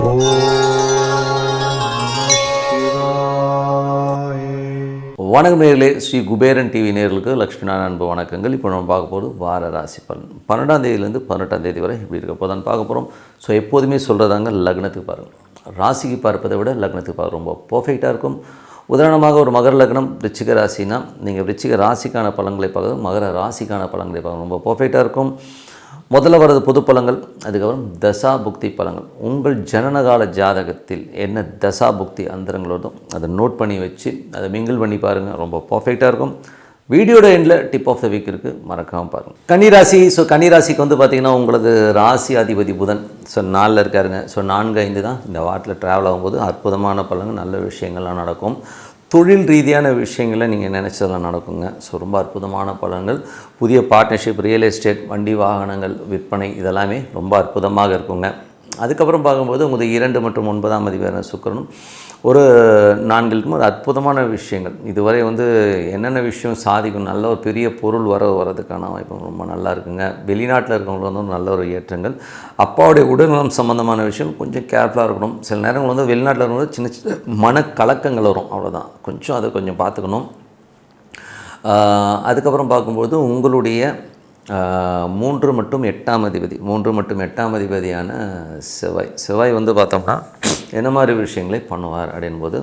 ஓம் சிவாய. வணக்கம் நேயர்களே, ஸ்ரீ குபேரன் டிவி நேயர்களுக்கு லக்ஷ்மி நாராயண அன்பு வணக்கங்கள். இப்போ நம்ம பார்க்க போகிறது வார ராசி பலன் 12ஆம் தேதியிலேருந்து 18ஆம் தேதி வரை இப்படி இருக்க போதான்னு பார்க்க போகிறோம். ஸோ எப்போதுமே சொல்கிறதாங்க, லக்னத்துக்கு பாருங்கள். ராசிக்கு பார்ப்பதை விட லக்னத்துக்கு பார்க்க ரொம்ப பர்ஃபெக்டாக இருக்கும். உதாரணமாக ஒரு மகர லக்னம் விருச்சிக ராசினா நீங்கள் விருச்சிக ராசிக்கான பலன்களை பார்க்குறது மகர ராசிக்கான பலன்களை பார்க்க ரொம்ப பர்ஃபெக்டாக இருக்கும். முதல்ல வர்றது பொது பலன்கள், அதுக்கப்புறம் தசா புக்தி பலன்கள். உங்கள் ஜனனகால ஜாதகத்தில் என்ன தசா புக்தி அந்தரங்கள் வருதோ அதை நோட் பண்ணி வச்சு அதை மிங்கிள் பண்ணி பாருங்கள், ரொம்ப பர்ஃபெக்டாக இருக்கும். வீடியோட எண்டில் டிப் ஆஃப் த வீக் இருக்குது, மறக்காமல் பாருங்கள். கன்னிராசி. ஸோ கன்னிராசிக்கு வந்து பார்த்திங்கன்னா உங்களுக்கு ராசி அதிபதி புதன் ஸோ 4ல் இருக்காருங்க. ஸோ 4-5 தான் இந்த வாரத்தில் ட்ராவல் ஆகும்போது அற்புதமான பலன்கள், நல்ல விஷயங்கள்லாம் நடக்கும். தொழில் ரீதியான விஷயங்களில் நீங்கள் நினச்சதெல்லாம் நடக்குங்க. ஸோ ரொம்ப அற்புதமான பலன்கள். புதிய பார்ட்னர்ஷிப், ரியல் எஸ்டேட், வண்டி வாகனங்கள் விற்பனை இதெல்லாமே ரொம்ப அற்புதமாக இருக்குங்க. அதுக்கப்புறம் பார்க்கும்போது உங்களுக்கு 2 மற்றும் 9ஆம் அதிபதியான சுக்கிரனும் ஒரு 4க்கும் ஒரு அற்புதமான விஷயங்கள். இதுவரை வந்து என்னென்ன விஷயம் சாதிக்கும், நல்ல ஒரு பெரிய பொருள் வர்றதுக்கான வாய்ப்பு ரொம்ப நல்லா இருக்குங்க. வெளிநாட்டில் இருக்கவங்களுக்கு வந்து நல்ல ஒரு ஏற்றங்கள். அப்பாவுடைய உடல்நலம் சம்மந்தமான விஷயம் கொஞ்சம் கேர்ஃபுல்லாக இருக்கணும். சில நேரங்கள் வந்து வெளிநாட்டில் இருக்கும்போது சின்ன சின்ன மனக்கலக்கங்கள் வரும், அவ்வளோதான். கொஞ்சம் அதை கொஞ்சம் பார்த்துக்கணும். அதுக்கப்புறம் பார்க்கும்போது உங்களுடைய 3 மற்றும் 8ஆம் அதிபதியான செவ்வாய் வந்து பார்த்தோம்னா என்ன மாதிரி விஷயங்களை பண்ணுவார் அப்படின்போது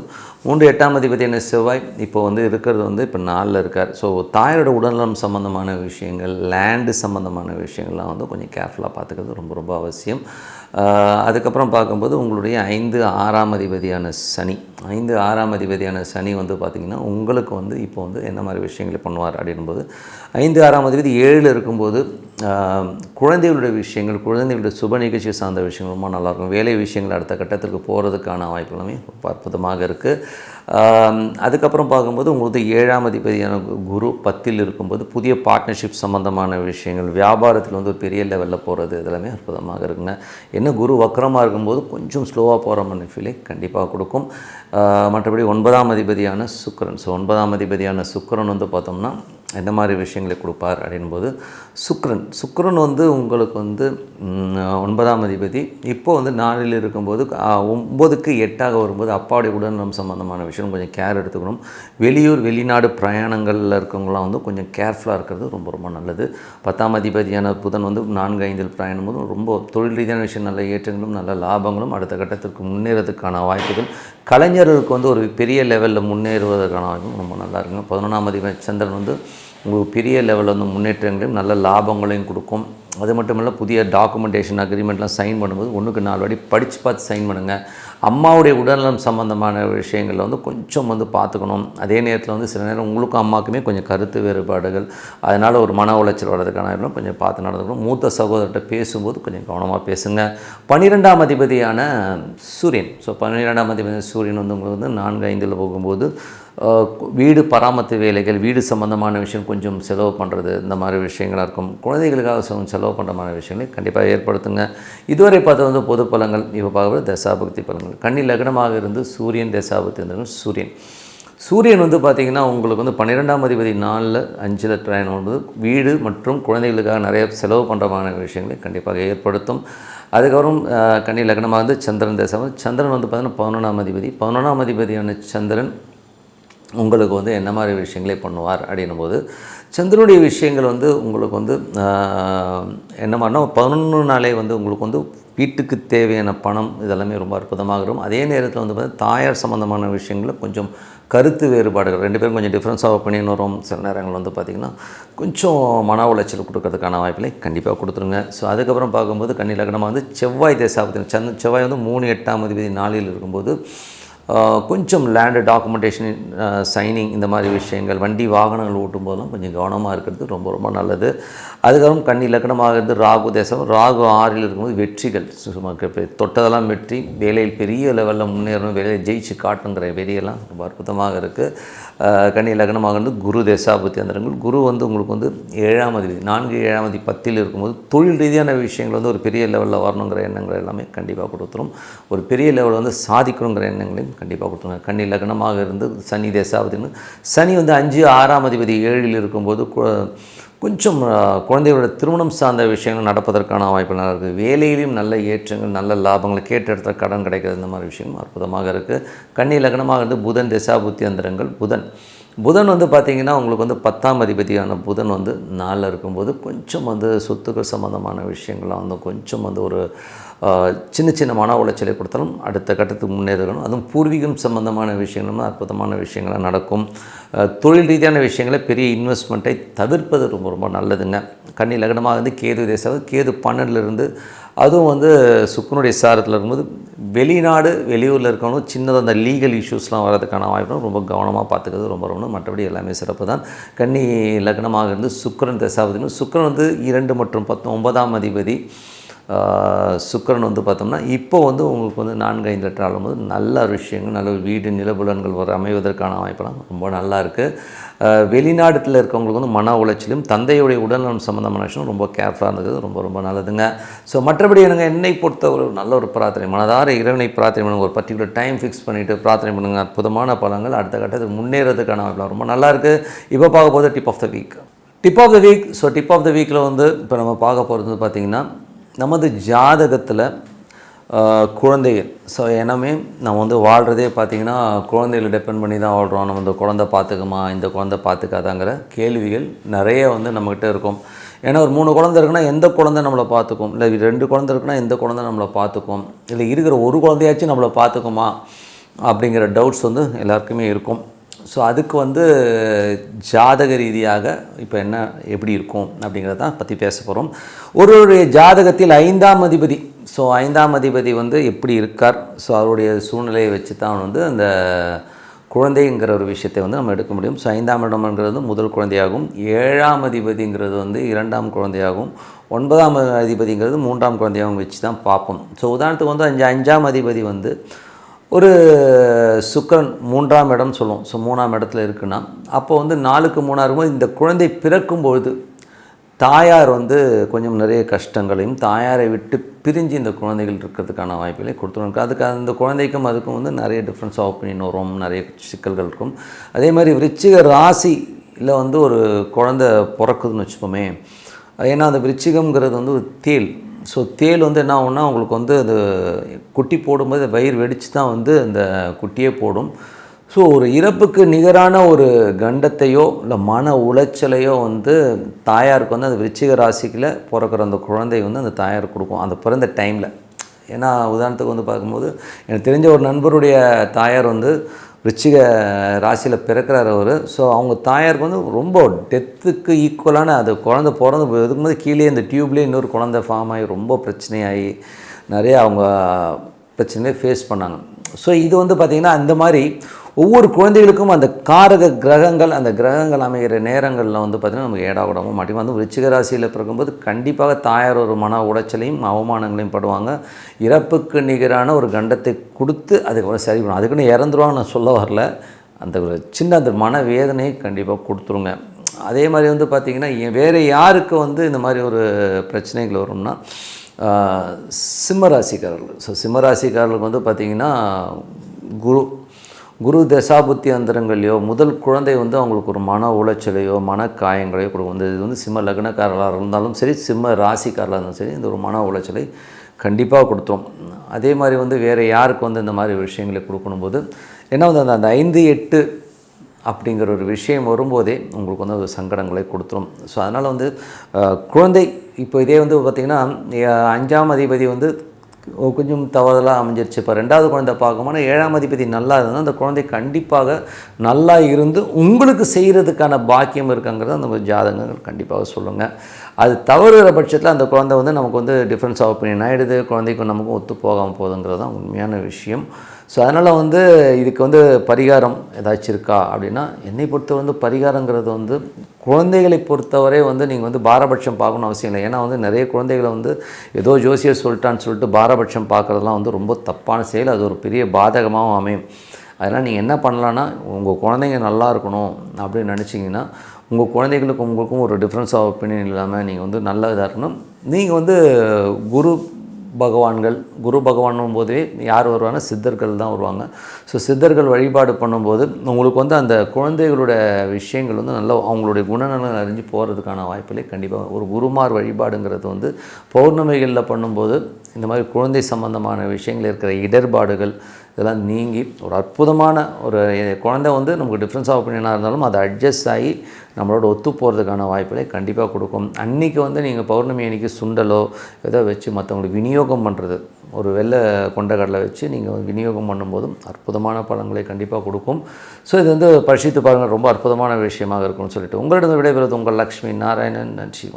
3-8ஆம் அதிபதியான செவ்வாய் இப்போ வந்து இருக்கிறது வந்து இப்போ 4ல் இருக்கார். ஸோ தாயோட உடல்நலம் சம்மந்தமான விஷயங்கள், லேண்டு சம்மந்தமான விஷயங்கள்லாம் வந்து கொஞ்சம் கேர்ஃபுல்லாக பார்த்துக்கிறது ரொம்ப ரொம்ப அவசியம். அதுக்கப்புறம் பார்க்கும்போது உங்களுடைய 5-6ஆம் அதிபதியான சனி வந்து பார்த்திங்கன்னா உங்களுக்கு வந்து இப்போ வந்து என்ன மாதிரி விஷயங்களை பண்ணுவார் அப்படின்போது 5-6ஆம் அதிபதி 7ல் இருக்கும்போது குழந்தைகளுடைய விஷயங்கள், குழந்தைகளுடைய சுப நிகழ்ச்சி சார்ந்த விஷயங்கள் ரொம்ப நல்லாயிருக்கும். வேலை விஷயங்கள் அடுத்த கட்டத்திற்கு போகிறதுக்கான வாய்ப்பு எல்லாமே ரொம்ப அற்புதமாக இருக்குது. அதுக்கப்புறம் பார்க்கும்போது உங்களுக்கு 7ஆம் அதிபதியான குரு 10ல் இருக்கும்போது புதிய பார்ட்னர்ஷிப் சம்மந்தமான விஷயங்கள், வியாபாரத்தில் வந்து ஒரு பெரிய லெவலில் போகிறது இதெல்லாமே அற்புதமாக இருக்குங்க. என்ன குரு வக்கரமாக இருக்கும்போது கொஞ்சம் ஸ்லோவாக போகிற மாதிரி ஃபீலை கண்டிப்பாக கொடுக்கும். மற்றபடி 9ஆம் அதிபதியான சுக்கிரன். ஸோ 9ஆம் அதிபதியான சுக்கிரன் வந்து பார்த்தோம்னா எந்த மாதிரி விஷயங்களை கொடுப்பார் அப்படின்போது சுக்கிரன் வந்து உங்களுக்கு வந்து 9ஆம் அதிபதி இப்போ வந்து 4ல் இருக்கும்போது 9க்கு 8ஆக வரும்போது அப்பாவுடைய உடல்நலம் சம்மந்தமான விஷயம் கொஞ்சம் கேர் எடுத்துக்கணும். வெளிநாடு பிரயாணங்களில் இருக்கவங்களாம் வந்து கொஞ்சம் கேர்ஃபுல்லாக இருக்கிறது ரொம்ப ரொம்ப நல்லது. 10ஆம் அதிபதியான புதன் வந்து 4-5ல் பிரயாணம் போது ரொம்ப தொழில் ரீதியான விஷயம், நல்ல ஏற்றங்களும் நல்ல லாபங்களும், அடுத்த கட்டத்திற்கு முன்னேறதுக்கான வாய்ப்புகள், கலைஞர்களுக்கு வந்து ஒரு பெரிய லெவலில் முன்னேறுவதற்கான வாய்ப்பும் ரொம்ப நல்லா இருக்குங்க. 11ஆம் அதிபதி சந்திரன் வந்து உங்களுக்கு பெரிய லெவலில் வந்து முன்னேற்றங்களையும் நல்ல லாபங்களையும் கொடுக்கும். அது மட்டும் இல்லை, புதிய டாக்குமெண்டேஷன் அக்ரிமெண்ட்லாம் சைன் பண்ணும்போது 1க்கு 4 வாட்டி படித்து பார்த்து சைன் பண்ணுங்கள். அம்மாவுடைய உடல்நலம் சம்மந்தமான விஷயங்களில் வந்து கொஞ்சம் வந்து பார்த்துக்கணும். அதே நேரத்தில் வந்து சில நேரம் உங்களுக்கும் அம்மாவுக்குமே கொஞ்சம் கருத்து வேறுபாடுகள், அதனால் ஒரு மன உளைச்சல் வர்றதுக்கான கொஞ்சம் பார்த்து நடந்துக்கணும். மூத்த சகோதரர்கிட்ட பேசும்போது கொஞ்சம் கவனமாக பேசுங்க. 12ஆம் அதிபதியான சூரியன். ஸோ 12ஆம் அதிபதியான சூரியன் வந்து உங்களுக்கு வந்து 4-5ல் போகும்போது வீடு பராமரிப்பு வேலைகள், வீடு சம்மந்தமான விஷயம் கொஞ்சம் செலவு பண்ணுறது, இந்த மாதிரி விஷயங்களாக இருக்கும். குழந்தைகளுக்காக செலவு பண்ணுற மாதிரி விஷயங்களை கண்டிப்பாக ஏற்படுத்துங்க. இதுவரை பார்த்து வந்து பொது பலன்கள். இப்போ பார்க்குறது தசாபக்தி பலன்கள். கன்னி லக்னமாக இருந்து சூரியன் தசாபக்தி இருந்தாலும் சூரியன் வந்து பார்த்திங்கன்னா உங்களுக்கு வந்து 12ஆம் அதிபதி 4-5ல் ட்ராயின் வந்து வீடு மற்றும் குழந்தைகளுக்காக நிறைய செலவு பண்ணுற மாதிரி விஷயங்களை கண்டிப்பாக ஏற்படுத்தும். அதுக்கப்புறம் கன்னி லக்னமாக வந்து சந்திரன் வந்து பார்த்திங்கன்னா 11ஆம் அதிபதியான சந்திரன் உங்களுக்கு வந்து என்ன மாதிரி விஷயங்களே பண்ணுவார் அப்படின்னும்போது சந்திரனுடைய விஷயங்கள் வந்து உங்களுக்கு வந்து என்ன மாதிரினா 11 நாளே வந்து உங்களுக்கு வந்து வீட்டுக்கு தேவையான பணம் இதெல்லாமே ரொம்ப அற்புதமாக இருக்கும். அதே நேரத்தில் வந்து பார்த்திங்கன்னா தாயார் சம்மந்தமான விஷயங்களில் கொஞ்சம் கருத்து வேறுபாடுகள், 2 பேரும் கொஞ்சம் டிஃப்ரென்ஸாக ஒப்பீனியன் வரும். சில நேரங்கள் வந்து பார்த்திங்கன்னா கொஞ்சம் மன உளைச்சல் கொடுக்கறதுக்கான வாய்ப்பிலே கண்டிப்பாக கொடுத்துருங்க. ஸோ அதுக்கப்புறம் பார்க்கும்போது கன்னி லக்னமாக வந்து செவ்வாய் தசாபதி செவ்வாய் வந்து 3-8ஆம் அதிபதி 4ல் இருக்கும்போது கொஞ்சம் லேண்டு டாக்குமெண்டேஷன் சைனிங் இந்த மாதிரி விஷயங்கள், வண்டி வாகனங்கள் ஓட்டும் போதெல்லாம் கொஞ்சம் கவனமாக இருக்கிறது ரொம்ப ரொம்ப நல்லது. அதுக்கப்புறம் கன்னி லக்னமாக இருந்து ராகு 6ல் இருக்கும்போது வெற்றிகள், தொட்டதெல்லாம் வெற்றி, வேலையில் பெரிய லெவலில் முன்னேறணும், வேலையில் ஜெயிச்சு காட்டுங்கிற வெறியெல்லாம் ரொம்ப அற்புதமாக இருக்குது. கன்னி லக்னமாக இருந்து குரு தசாபுத்தி அந்தரங்கள். குரு வந்து உங்களுக்கு வந்து 7ஆம் அதிபதி 4-7ஆம் அதிபதி 10ல் இருக்கும்போது தொழில் ரீதியான விஷயங்கள் வந்து ஒரு பெரிய லெவலில் வரணுங்கிற எண்ணங்கள் எல்லாமே கண்டிப்பாக கொடுத்துரும். ஒரு பெரிய லெவலில் வந்து சாதிக்கணுங்கிற எண்ணங்களையும் கண்டிப்பாக கொடுத்துருங்க. கன்னி லக்னமாக இருந்து சனி தசாபதினு சனி வந்து 5-6ஆம் அதிபதி 7ல் இருக்கும்போது கொஞ்சம் குழந்தைகளோட திருமணம் சார்ந்த விஷயங்கள் நடப்பதற்கான வாய்ப்பு நல்லா இருக்குது. வேலையிலையும் நல்ல ஏற்றங்கள், நல்ல லாபங்கள், கேட்ட இடத்துல கடன் கிடைக்கிறது, இந்த மாதிரி விஷயம் அற்புதமாக இருக்குது. கன்னி லக்னமாக இருந்து புதன் திசாபுத்தி அந்தரங்கள். புதன் வந்து பார்த்திங்கன்னா உங்களுக்கு வந்து 10ஆம் அதிபதியான புதன் வந்து 4 இருக்கும்போது கொஞ்சம் வந்து சொத்துக்கள் சம்மந்தமான விஷயங்கள்லாம் வந்து கொஞ்சம் வந்து ஒரு சின்ன சின்ன மன உளைச்சலை கொடுத்தாலும் அடுத்த கட்டத்துக்கு முன்னேறணும். அதுவும் பூர்வீகம் சம்பந்தமான விஷயங்களும் அற்புதமான விஷயங்களாக நடக்கும். தொழில் ரீதியான விஷயங்களை பெரிய இன்வெஸ்ட்மெண்ட்டை தவிர்ப்பது ரொம்ப ரொம்ப நல்லதுங்க. கன்னி லக்னமாக வந்து கேது தேசம், கேது 12லேருந்து அதுவும் வந்து சுக்கிரனுடைய சாரத்தில் இருக்கும்போது வெளிநாடு வெளியூரில் இருக்கணும் சின்னதாக அந்த லீகல் இஷ்யூஸ்லாம் வர்றதுக்கான வாய்ப்பு ரொம்ப கவனமாக பார்த்துக்கிறது ரொம்ப ரொம்ப. மற்றபடி எல்லாமே சிறப்பு தான். கன்னி லக்னமாக இருந்து சுக்கிரன் தசாபதினு சுக்கிரன் வந்து 2 மற்றும் 9ஆம் அதிபதி. சுக்கிரன் வந்து பார்த்தோம்னா இப்போ வந்து உங்களுக்கு வந்து 4-5 லெட்டர் ஆளும்போது நல்ல விஷயங்கள், நல்ல வீடு நிலபுலன்கள் அமைவதற்கான வாய்ப்பெல்லாம் ரொம்ப நல்லா இருக்குது. வெளிநாட்டில் இருக்கவங்களுக்கு வந்து மன உளைச்சலும் தந்தையுடைய உடல்நலம் சம்மந்தமான விஷயம் ரொம்ப கேர்ஃபுல்லாக இருந்தது ரொம்ப ரொம்ப நல்லதுங்க. ஸோ மற்றபடி எனக்கு என்னை பொறுத்த ஒரு நல்ல ஒரு பிரார்த்தனை, மனதார இறைவனை பிரார்த்தனை பண்ணுங்க. ஒரு பர்டிகுலர் டைம் ஃபிக்ஸ் பண்ணிவிட்டு பிரார்த்தனை பண்ணுங்கள். அற்புதமான பலங்கள் அடுத்த கட்டத்துக்கு முன்னேறதுக்கான வாய்ப்பெல்லாம் ரொம்ப நல்லாயிருக்கு. இப்போ பார்க்க போகிறது tip of the week. So tip of the வீக்கில் வந்து இப்போ நம்ம பார்க்க போகிறது பார்த்திங்கன்னா நமது ஜாதகத்தில் குழந்தைகள். ஸோ எல்லாமே நம்ம வந்து வாழ்கிறதே பார்த்திங்கன்னா குழந்தைகளை டிபெண்ட் பண்ணி தான் வாழ்கிறோம். நம்ம இந்த குழந்தை பார்த்துக்குமா, இந்த குழந்தை பார்த்துக்காதாங்கிற கேள்விகள் நிறைய வந்து நம்மக்கிட்ட இருக்கும். ஏன்னா ஒரு 3 குழந்தை இருக்குன்னா எந்த குழந்தை நம்மளை பார்த்துக்கும், இல்லை 2 குழந்தை இருக்குன்னா எந்த குழந்தை நம்மளை பார்த்துக்கும், இல்லை இருக்கிற ஒரு குழந்தையாச்சும் நம்மளை பார்த்துக்குமா அப்படிங்கிற டவுட்ஸ் வந்து எல்லாருக்குமே இருக்கும். ஸோ அதுக்கு வந்து ஜாதக ரீதியாக இப்போ என்ன எப்படி இருக்கும் அப்படிங்கிறத பற்றி பேச போகிறோம். ஒரு ஜாதகத்தில் 5ஆம் அதிபதி, ஸோ 5ஆம் அதிபதி வந்து எப்படி இருக்கார், ஸோ அவருடைய சூழ்நிலையை வச்சு தான் வந்து அந்த குழந்தைங்கிற ஒரு விஷயத்தை வந்து நம்ம எடுக்க முடியும். ஸோ 5ஆம் இடம்ங்கிறது முதல் குழந்தையாகும், 7ஆம் அதிபதிங்கிறது வந்து 2ஆம் குழந்தையாகும், 9ஆம் அதிபதிங்கிறது 3ஆம் குழந்தையாகவும் வச்சு தான் பார்ப்போம். ஸோ உதாரணத்துக்கு வந்து 5ஆம் அதிபதி வந்து ஒரு சுக்கிரன் 3ஆம் இடம் சொல்லுவோம். ஸோ 3ஆம் இடத்துல இருக்குன்னா அப்போ வந்து 4க்கு 3 இருக்கும்போது இந்த குழந்தை பிறக்கும்பொழுது தாயார் வந்து கொஞ்சம் நிறைய கஷ்டங்களையும் தாயாரை விட்டு பிரிஞ்சு இந்த குழந்தைகள் இருக்கிறதுக்கான வாய்ப்புகளை கொடுத்துருவோம். அதுக்கு அந்த குழந்தைக்கும் அதுக்கும் வந்து நிறைய டிஃப்ரென்ஸ் ஆஃப் ஒப்பீனியன் வரும், நிறைய சிக்கல்கள் இருக்கும். அதே மாதிரி விருச்சிக ராசியில் வந்து ஒரு குழந்தை பிறக்குதுன்னு வச்சுப்போமே. ஏன்னா அந்த விருச்சிகம்ங்கிறது வந்து ஒரு தேல். ஸோ தேல் வந்து என்ன ஆகும்னா உங்களுக்கு வந்து அது குட்டி போடும்போது வயிறு வெடித்து தான் வந்து அந்த குட்டியே போடும். ஸோ ஒரு இறப்புக்கு நிகரான ஒரு கண்டத்தையோ இல்லை மன உளைச்சலையோ வந்து தாயாருக்கு வந்து அந்த விருச்சிக ராசிக்கில் பிறக்கிற அந்த குழந்தை வந்து அந்த தாயார் கொடுக்கும் அந்த பிறந்த டைமில். ஏன்னா உதாரணத்துக்கு வந்து பார்க்கும்போது எனக்கு தெரிஞ்ச ஒரு நண்பருடைய தாயார் வந்து விருச்சிக ராசியில் பிறக்கிறார் அவர். ஸோ அவங்க தாயாருக்கு வந்து ரொம்ப டெத்துக்கு ஈக்குவலான அது குழந்தை பிறந்து இருக்கும்போது கீழே இந்த டியூப்லேயே இன்னொரு குழந்தை ஃபார்ம் ஆகி ரொம்ப பிரச்சனையாகி நிறைய அவங்க பிரச்சனையை ஃபேஸ் பண்ணாங்க. ஸோ இது வந்து பார்த்திங்கன்னா அந்த மாதிரி ஒவ்வொரு குழந்தைகளுக்கும் அந்த காரக கிரகங்கள் அந்த கிரகங்கள் அமைகிற நேரங்களில் வந்து பார்த்திங்கன்னா நமக்கு ஏடாவிடாமல் மாட்டோம். வந்து விருச்சிக ராசியில் பிறக்கும்போது கண்டிப்பாக தாயார் ஒரு மன உளைச்சலையும் அவமானங்களையும் படுவாங்க. இறப்புக்கு நிகரான ஒரு கண்டத்தை கொடுத்து அதுக்கு சரி பண்ணும். அதுக்குன்னு இறந்துருவாங்க நான் சொல்ல வரல, அந்த ஒரு சின்ன அந்த மன வேதனையை கண்டிப்பாக கொடுத்துருங்க. அதே மாதிரி வந்து பார்த்திங்கன்னா வேறு யாருக்கு வந்து இந்த மாதிரி ஒரு பிரச்சனைகள் வரும்னா சிம்மராசிக்காரர்கள். ஸோ சிம்மராசிக்காரர்களுக்கு வந்து பார்த்திங்கன்னா குரு தசாபுத்தி அந்தரங்களையோ முதல் குழந்தை வந்து அவங்களுக்கு ஒரு மன உளைச்சலையோ மன காயங்களையோ கொடுக்கும். இது வந்து சிம்ம லக்னக்காரர்களாக இருந்தாலும் சரி சிம்ம ராசிக்காரர்களாக இருந்தாலும் சரி இந்த ஒரு மன உளைச்சலை கண்டிப்பாக கொடுத்தோம். அதே மாதிரி வந்து வேறு யாருக்கு வந்து இந்த மாதிரி விஷயங்களை கொடுக்கணும்போது ஏன்னா வந்து அந்த 5-8 அப்படிங்கிற ஒரு விஷயம் வரும்போதே உங்களுக்கு வந்து ஒரு சங்கடங்களை கொடுத்துரும். ஸோ அதனால் வந்து குழந்தை இப்போ இதே வந்து பார்த்திங்கன்னா 5ஆம் அதிபதி வந்து கொஞ்சம் தவறுதலாக அமைஞ்சிருச்சு. இப்போ 2வது குழந்தை பார்க்கும்போது 7ஆம் அதிபதி நல்லா இருந்தால் அந்த குழந்தை கண்டிப்பாக நல்லா இருந்து உங்களுக்கு செய்கிறதுக்கான பாக்கியம் இருக்குங்கிறத அந்த ஜாதகங்கள் கண்டிப்பாக சொல்லுங்கள். அது தவறுகிற பட்சத்தில் அந்த குழந்தை வந்து நமக்கு வந்து டிஃப்ரென்ஸ் ஆஃப் ஒப்பீனியன் ஆகிடுது, குழந்தைக்கும் நமக்கும் ஒத்து போகாமல் போகுதுங்கிறது தான் உண்மையான விஷயம். ஸோ அதனால் வந்து இதுக்கு வந்து பரிகாரம் ஏதாச்சும் இருக்கா அப்படின்னா என்னை பொறுத்த வந்து பரிகாரங்கிறது வந்து குழந்தைகளை பொறுத்தவரை வந்து நீங்கள் வந்து பாரபட்சம் பார்க்கணும் அவசியம் இல்லை. ஏன்னா வந்து நிறைய குழந்தைகளை வந்து ஏதோ ஜோசியர் சொல்லிட்டான்னு சொல்லிட்டு பாரபட்சம் பார்க்குறதுலாம் வந்து ரொம்ப தப்பான செயல், அது ஒரு பெரிய பாதகமாகவும் அமையும். அதனால் நீங்கள் என்ன பண்ணலான்னா உங்கள் குழந்தைங்க நல்லா இருக்கணும் அப்படின்னு நினச்சிங்கன்னா உங்கள் குழந்தைகளுக்கும் உங்களுக்கும் ஒரு டிஃப்ரென்ஸ் ஆஃப் ஒப்பீனியன் இல்லாமல் நீங்கள் வந்து நல்ல இதாக இருக்கணும். நீங்கள் வந்து குரு பகவான்கள், குரு பகவானும் போதே யார் வருவாங்கன்னா சித்தர்கள் தான் வருவாங்க. ஸோ சித்தர்கள் வழிபாடு பண்ணும்போது உங்களுக்கு வந்து அந்த குழந்தைகளோட விஷயங்கள் வந்து நல்லா அவங்களுடைய குணநலன் அறிஞ்சு போகிறதுக்கான வாய்ப்புகளே கண்டிப்பாக. ஒரு குருமார் வழிபாடுங்கிறது வந்து பௌர்ணமிகளில் பண்ணும்போது இந்த மாதிரி குழந்தை சம்பந்தமான விஷயங்கள் இருக்கிற இடர்பாடுகள் இதெல்லாம் நீங்கி ஒரு அற்புதமான ஒரு குழந்தை வந்து நமக்கு டிஃப்ரென்ஸ் ஆஃப் ஒப்பீனியனாக இருந்தாலும் அதை அட்ஜஸ்ட் ஆகி நம்மளோட ஒத்து போகிறதுக்கான வாய்ப்புகளை கண்டிப்பாக கொடுக்கும். அன்றைக்கி வந்து நீங்கள் பௌர்ணமி அன்றைக்கி சுண்டலோ ஏதோ வச்சு மற்றவங்களுக்கு விநியோகம் பண்ணுறது, ஒரு வெள்ளை கொண்டக்கடலை வச்சு நீங்கள் விநியோகம் பண்ணும்போதும் அற்புதமான பலன்களை கண்டிப்பாக கொடுக்கும். ஸோ இது வந்து பரிசீலித்து பாருங்கள், ரொம்ப அற்புதமான விஷயமாக இருக்கும்னு சொல்லிட்டு உங்களிடம் விடைபெறுவது உங்கள் லக்ஷ்மி நாராயணன். நன்றி.